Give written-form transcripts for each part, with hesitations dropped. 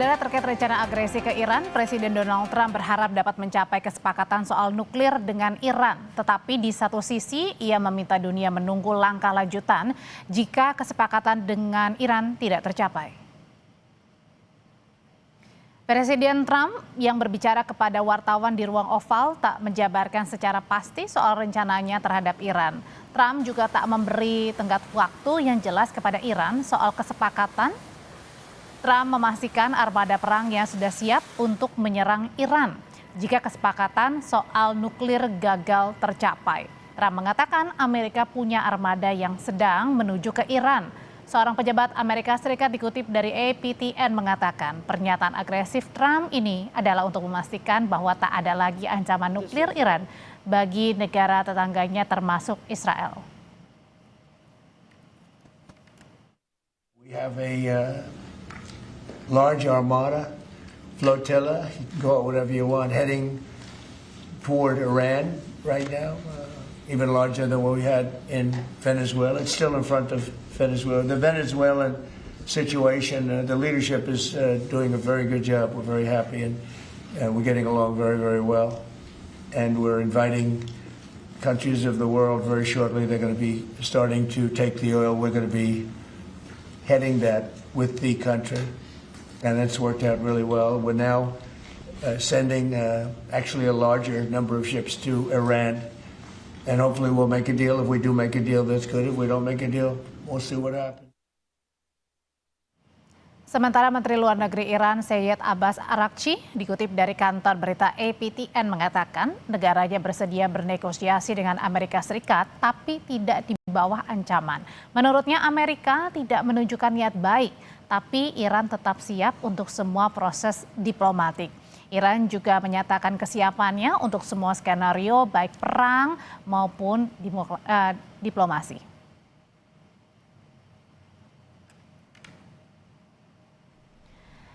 Terkait rencana agresi ke Iran, Presiden Donald Trump berharap dapat mencapai kesepakatan soal nuklir dengan Iran. Tetapi di satu sisi, ia meminta dunia menunggu langkah lanjutan jika kesepakatan dengan Iran tidak tercapai. Presiden Trump yang berbicara kepada wartawan di ruang oval tak menjabarkan secara pasti soal rencananya terhadap Iran. Trump juga tak memberi tenggat waktu yang jelas kepada Iran soal kesepakatan. Trump memastikan armada perangnya sudah siap untuk menyerang Iran jika kesepakatan soal nuklir gagal tercapai. Trump mengatakan Amerika punya armada yang sedang menuju ke Iran. Seorang pejabat Amerika Serikat dikutip dari APTN mengatakan pernyataan agresif Trump ini adalah untuk memastikan bahwa tak ada lagi ancaman nuklir Iran bagi negara tetangganya termasuk Israel. We have a large armada, flotilla, you can call it whatever you want, heading toward Iran right now, even larger than what we had in Venezuela. It's still in front of Venezuela. The Venezuelan situation, the leadership is doing a very good job. We're very happy and we're getting along very, very well. And we're inviting countries of the world very shortly. They're going to be starting to take the oil. We're going to be heading that with the country. And it's worked out really well. We're now sending actually a larger number of ships to Iran. And hopefully we'll make a deal. If we do make a deal, that's good. If we don't make a deal, we'll see what happens. Sementara Menteri Luar Negeri Iran Seyed Abbas Araghchi dikutip dari kantor berita APTN mengatakan negaranya bersedia bernegosiasi dengan Amerika Serikat tapi tidak di bawah ancaman. Menurutnya Amerika tidak menunjukkan niat baik, tapi Iran tetap siap untuk semua proses diplomatik. Iran juga menyatakan kesiapannya untuk semua skenario baik perang maupun diplomasi.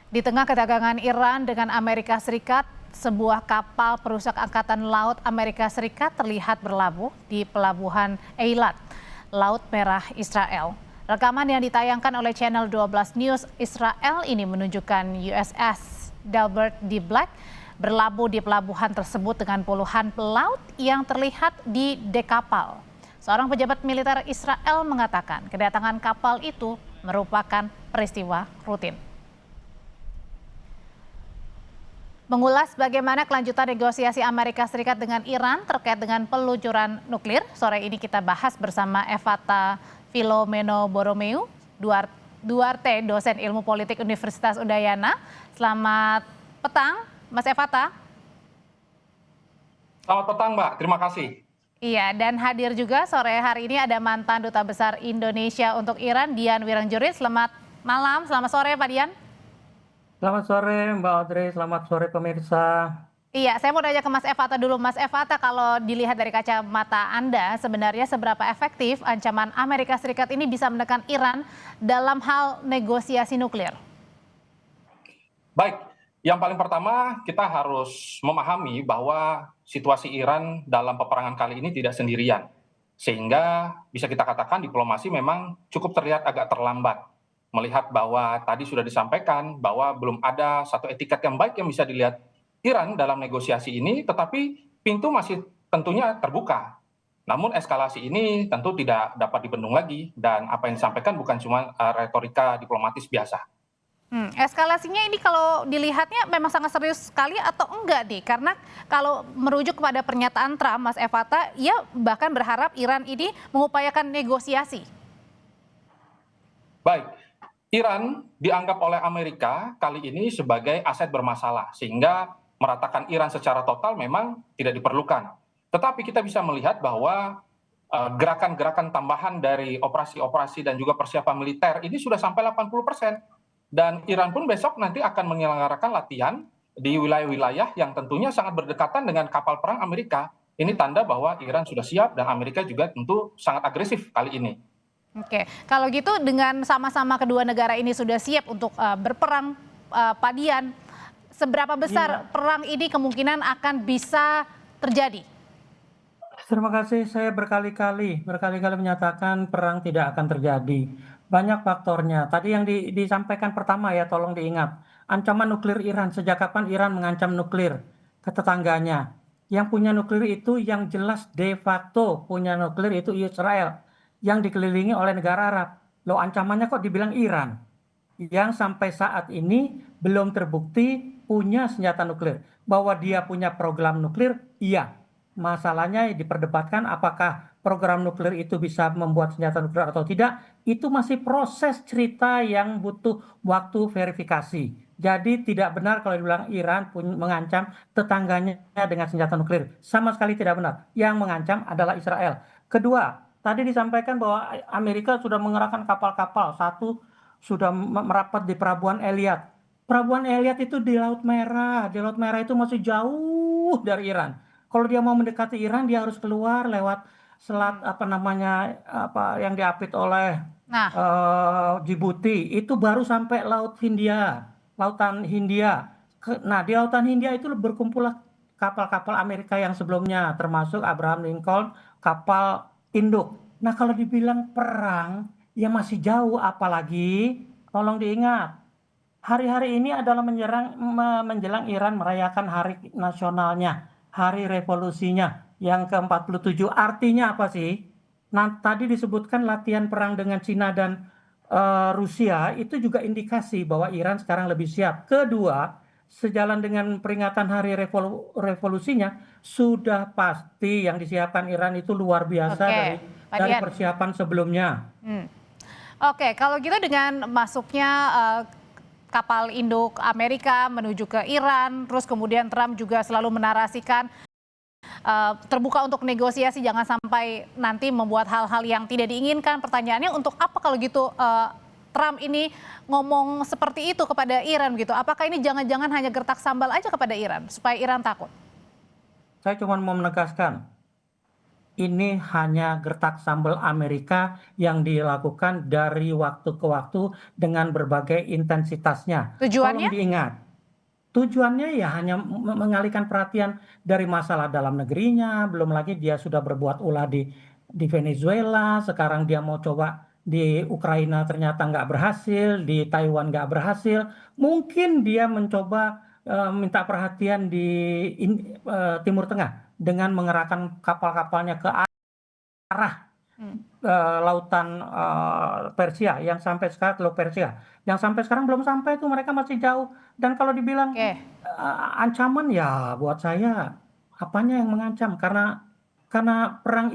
Di tengah kedagangan Iran dengan Amerika Serikat, sebuah kapal perusak angkatan laut Amerika Serikat terlihat berlabuh di pelabuhan Eilat, Laut Merah Israel. Rekaman yang ditayangkan oleh Channel 12 News Israel ini menunjukkan USS Delbert D. Black berlabuh di pelabuhan tersebut dengan puluhan pelaut yang terlihat di dek kapal. Seorang pejabat militer Israel mengatakan kedatangan kapal itu merupakan peristiwa rutin. Mengulas bagaimana kelanjutan negosiasi Amerika Serikat dengan Iran terkait dengan peluncuran nuklir, sore ini kita bahas bersama Evata Filomeno Borromeu, Duarte, dosen ilmu politik Universitas Udayana. Selamat petang, Mas Evata. Selamat petang, Mbak. Terima kasih. Iya, dan hadir juga sore hari ini ada mantan Duta Besar Indonesia untuk Iran, Dian Wirangjuri. Selamat malam, selamat sore Pak Dian. Selamat sore Mbak Audrey, selamat sore pemirsa. Iya, saya mau tanya ke Mas Evata dulu. Mas Evata, kalau dilihat dari kacamata Anda, sebenarnya seberapa efektif ancaman Amerika Serikat ini bisa menekan Iran dalam hal negosiasi nuklir? Baik, yang paling pertama kita harus memahami bahwa situasi Iran dalam peperangan kali ini tidak sendirian. Sehingga bisa kita katakan diplomasi memang cukup terlihat agak terlambat. Melihat bahwa tadi sudah disampaikan bahwa belum ada satu etiket yang baik yang bisa dilihat Iran dalam negosiasi ini, tetapi pintu masih tentunya terbuka. Namun eskalasi ini tentu tidak dapat dibendung lagi dan apa yang disampaikan bukan cuma retorika diplomatis biasa. Eskalasinya ini kalau dilihatnya memang sangat serius sekali atau enggak nih? Karena kalau merujuk kepada pernyataan Trump, Mas Evata, ia bahkan berharap Iran ini mengupayakan negosiasi. Baik. Iran dianggap oleh Amerika kali ini sebagai aset bermasalah sehingga meratakan Iran secara total memang tidak diperlukan. Tetapi kita bisa melihat bahwa gerakan-gerakan tambahan dari operasi-operasi dan juga persiapan militer ini sudah sampai 80%. Dan Iran pun besok nanti akan menyelenggarakan latihan di wilayah-wilayah yang tentunya sangat berdekatan dengan kapal perang Amerika. Ini tanda bahwa Iran sudah siap dan Amerika juga tentu sangat agresif kali ini. Oke, kalau gitu dengan sama-sama kedua negara ini sudah siap untuk berperang, Pak Dian, seberapa besar perang ini kemungkinan akan bisa terjadi? Terima kasih, saya berkali-kali menyatakan perang tidak akan terjadi. Banyak faktornya. Tadi yang disampaikan pertama ya, tolong diingat. ancaman nuklir Iran. Sejak kapan Iran mengancam nuklir ke tetangganya? Yang punya nuklir itu yang jelas de facto punya nuklir itu Israel yang dikelilingi oleh negara Arab. Loh, ancamannya kok dibilang Iran yang sampai saat ini belum terbukti punya senjata nuklir. Bahwa dia punya program nuklir, iya. Masalahnya diperdebatkan apakah program nuklir itu bisa membuat senjata nuklir atau tidak. Itu masih proses cerita yang butuh waktu verifikasi. Jadi tidak benar kalau dibilang Iran mengancam tetangganya dengan senjata nuklir. Sama sekali tidak benar. Yang mengancam adalah Israel. Kedua, tadi disampaikan bahwa Amerika sudah mengerahkan kapal-kapal. Satu sudah merapat di Pelabuhan Elyat. Pelabuhan Elyat itu di Laut Merah. Di Laut Merah itu masih jauh dari Iran. Kalau dia mau mendekati Iran, dia harus keluar lewat selat apa yang diapit oleh Nah, Djibouti. Itu baru sampai Laut Hindia, Lautan Hindia. Nah, di Lautan Hindia itu berkumpullah kapal-kapal Amerika yang sebelumnya, termasuk Abraham Lincoln, kapal induk. Nah, kalau dibilang perang, ya masih jauh, apalagi tolong diingat, hari-hari ini adalah menjelang Iran merayakan hari nasionalnya, hari revolusinya yang ke-47. Artinya apa sih? Nah, tadi disebutkan latihan perang dengan Cina dan Rusia itu juga indikasi bahwa Iran sekarang lebih siap. Kedua, sejalan dengan peringatan hari revolusinya, sudah pasti yang disiapkan Iran itu luar biasa oke, Pak dari Dian. persiapan sebelumnya. Oke, kalau gitu dengan masuknya kapal induk Amerika menuju ke Iran, terus kemudian Trump juga selalu menarasikan terbuka untuk negosiasi, jangan sampai nanti membuat hal-hal yang tidak diinginkan. Pertanyaannya, untuk apa kalau gitu Trump ini ngomong seperti itu kepada Iran gitu? Apakah ini jangan-jangan hanya gertak sambal aja kepada Iran supaya Iran takut? Saya cuma mau menegaskan, ini hanya gertak sambal Amerika yang dilakukan dari waktu ke waktu dengan berbagai intensitasnya. Tujuannya? Tolong diingat, tujuannya ya hanya mengalihkan perhatian dari masalah dalam negerinya. Belum lagi dia sudah berbuat ulah di Venezuela, sekarang dia mau coba di Ukraina ternyata nggak berhasil, di Taiwan nggak berhasil. Mungkin dia mencoba minta perhatian di Timur Tengah dengan mengerahkan kapal-kapalnya ke arah lautan Persia yang sampai sekarang, Teluk Persia yang sampai sekarang belum sampai, itu mereka masih jauh. Dan kalau dibilang Oke. ancaman, ya buat saya apanya yang mengancam, karena perang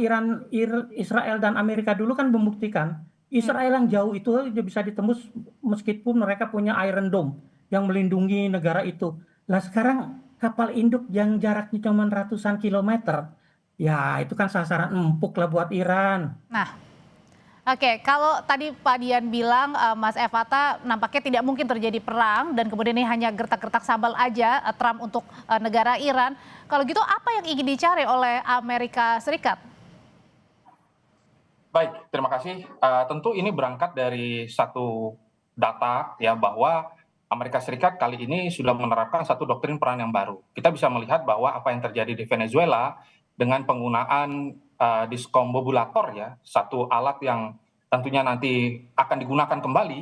Israel dan Amerika dulu kan membuktikan Israel yang jauh itu bisa ditembus meskipun mereka punya Iron Dome yang melindungi negara itu. Nah, sekarang kapal induk yang jaraknya cuma ratusan kilometer, ya itu kan sasaran empuk lah buat Iran. Nah, oke, kalau tadi Pak Dian bilang, Mas Evata, nampaknya tidak mungkin terjadi perang dan kemudian ini hanya gertak-gertak sambal aja Trump untuk negara Iran. Kalau gitu apa yang ingin dicari oleh Amerika Serikat? Baik, terima kasih. Tentu ini berangkat dari satu data ya, bahwa Amerika Serikat kali ini sudah menerapkan satu doktrin perang yang baru. Kita bisa melihat bahwa apa yang terjadi di Venezuela dengan penggunaan diskombobulator ya, satu alat yang tentunya nanti akan digunakan kembali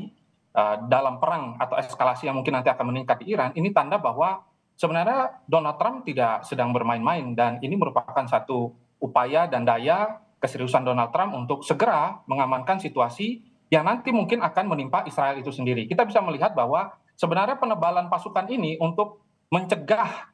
dalam perang atau eskalasi yang mungkin nanti akan meningkat di Iran. Ini tanda bahwa sebenarnya Donald Trump tidak sedang bermain-main, dan ini merupakan satu upaya dan daya keseriusan Donald Trump untuk segera mengamankan situasi yang nanti mungkin akan menimpa Israel itu sendiri. Kita bisa melihat bahwa sebenarnya penebalan pasukan ini untuk mencegah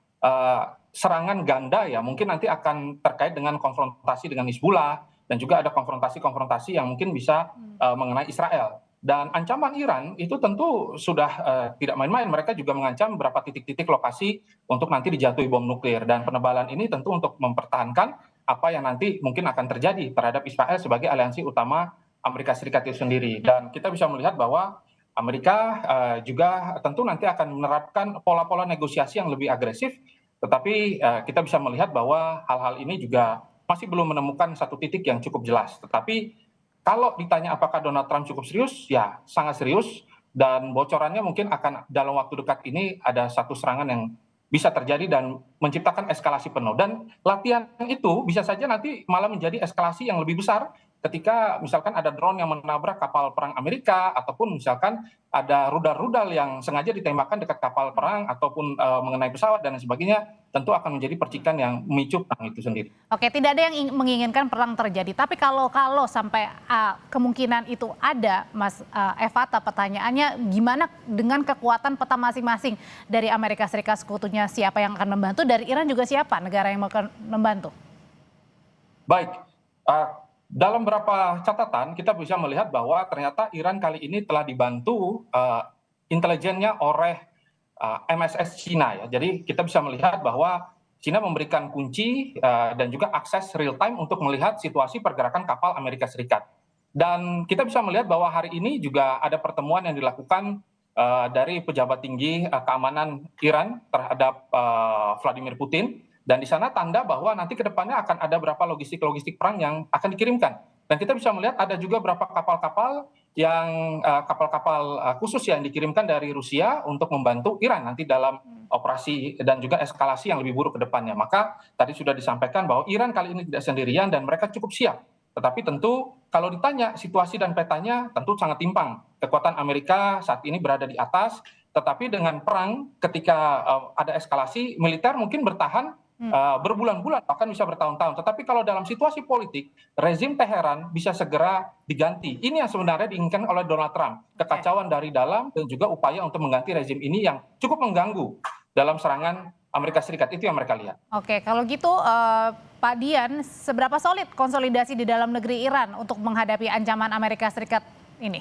serangan ganda ya, mungkin nanti akan terkait dengan konfrontasi dengan Hizbullah, dan juga ada konfrontasi-konfrontasi yang mungkin bisa mengenai Israel. Dan ancaman Iran itu tentu sudah tidak main-main. Mereka juga mengancam beberapa titik-titik lokasi untuk nanti dijatuhi bom nuklir. Dan penebalan ini tentu untuk mempertahankan apa yang nanti mungkin akan terjadi terhadap Israel sebagai aliansi utama Amerika Serikat itu sendiri. Dan kita bisa melihat bahwa Amerika juga tentu nanti akan menerapkan pola-pola negosiasi yang lebih agresif, tetapi kita bisa melihat bahwa hal-hal ini juga masih belum menemukan satu titik yang cukup jelas. Tetapi kalau ditanya apakah Donald Trump cukup serius, ya sangat serius, dan bocorannya mungkin akan dalam waktu dekat ini ada satu serangan yang bisa terjadi dan menciptakan eskalasi penuh. Dan latihan itu bisa saja nanti malah menjadi eskalasi yang lebih besar ketika misalkan ada drone yang menabrak kapal perang Amerika, ataupun misalkan ada rudal-rudal yang sengaja ditembakkan dekat kapal perang ataupun mengenai pesawat dan sebagainya, tentu akan menjadi percikan yang memicu perang itu sendiri. Oke, tidak ada yang menginginkan perang terjadi. Tapi kalau sampai kemungkinan itu ada, Mas Evata, pertanyaannya gimana dengan kekuatan peta masing-masing dari Amerika Serikat sekutunya, siapa yang akan membantu, dari Iran juga siapa negara yang akan membantu? Baik, dalam beberapa catatan kita bisa melihat bahwa ternyata Iran kali ini telah dibantu intelijennya oleh MSS Cina ya. Jadi kita bisa melihat bahwa Cina memberikan kunci dan juga akses real time untuk melihat situasi pergerakan kapal Amerika Serikat. Dan kita bisa melihat bahwa hari ini juga ada pertemuan yang dilakukan dari pejabat tinggi keamanan Iran terhadap Vladimir Putin. Dan di sana tanda bahwa nanti ke depannya akan ada berapa logistik perang yang akan dikirimkan. Dan kita bisa melihat ada juga berapa kapal-kapal yang kapal-kapal khusus yang dikirimkan dari Rusia untuk membantu Iran nanti dalam operasi dan juga eskalasi yang lebih buruk ke depannya. Maka tadi sudah disampaikan bahwa Iran kali ini tidak sendirian dan mereka cukup siap. Tetapi tentu kalau ditanya situasi dan petanya tentu sangat timpang. Kekuatan Amerika saat ini berada di atas, tetapi dengan perang ketika ada eskalasi, militer mungkin bertahan berbulan-bulan, bahkan bisa bertahun-tahun. Tetapi kalau dalam situasi politik, rezim Teheran bisa segera diganti. Ini yang sebenarnya diinginkan oleh Donald Trump. Kekacauan dari dalam dan juga upaya untuk mengganti rezim ini yang cukup mengganggu dalam serangan Amerika Serikat. Itu yang mereka lihat. Oke, kalau gitu Pak Dian, seberapa solid konsolidasi di dalam negeri Iran untuk menghadapi ancaman Amerika Serikat ini?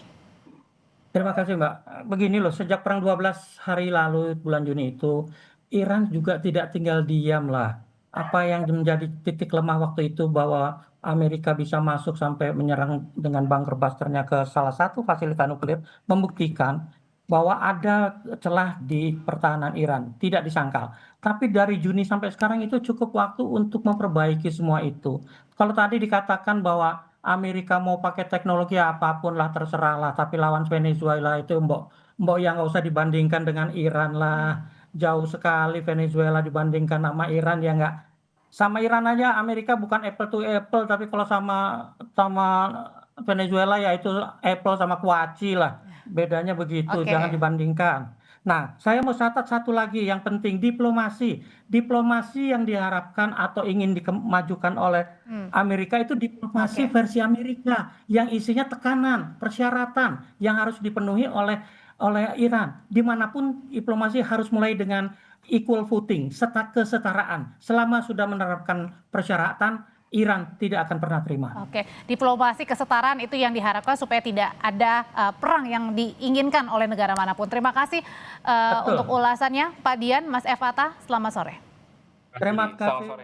Terima kasih Mbak. Begini loh, sejak perang 12 hari lalu bulan Juni itu, Iran juga tidak tinggal diam lah. Apa yang menjadi titik lemah waktu itu bahwa Amerika bisa masuk sampai menyerang dengan bunker busternya ke salah satu fasilitas nuklir, membuktikan bahwa ada celah di pertahanan Iran, tidak disangkal. Tapi dari Juni sampai sekarang itu cukup waktu untuk memperbaiki semua itu. Kalau tadi dikatakan bahwa Amerika mau pakai teknologi apapun lah terserah lah, tapi lawan Venezuela itu mbok yang nggak usah dibandingkan dengan Iran lah. Jauh sekali Venezuela dibandingkan sama Iran, ya nggak. Sama Iran aja Amerika bukan apple to apple, tapi kalau sama Venezuela ya itu apple sama kuaci lah. Bedanya begitu, Oke. jangan dibandingkan. Nah, saya mau catat satu lagi yang penting, diplomasi. Diplomasi yang diharapkan atau ingin dimajukan oleh Amerika itu diplomasi Oke. versi Amerika yang isinya tekanan, persyaratan yang harus dipenuhi oleh Iran. Dimanapun diplomasi harus mulai dengan equal footing, kesetaraan. Selama sudah menerapkan persyaratan, Iran tidak akan pernah terima. Oke, diplomasi kesetaraan itu yang diharapkan supaya tidak ada perang yang diinginkan oleh negara manapun. Terima kasih untuk ulasannya Pak Dian, Mas Evata, selamat sore. Terima Selamat kasih. sore.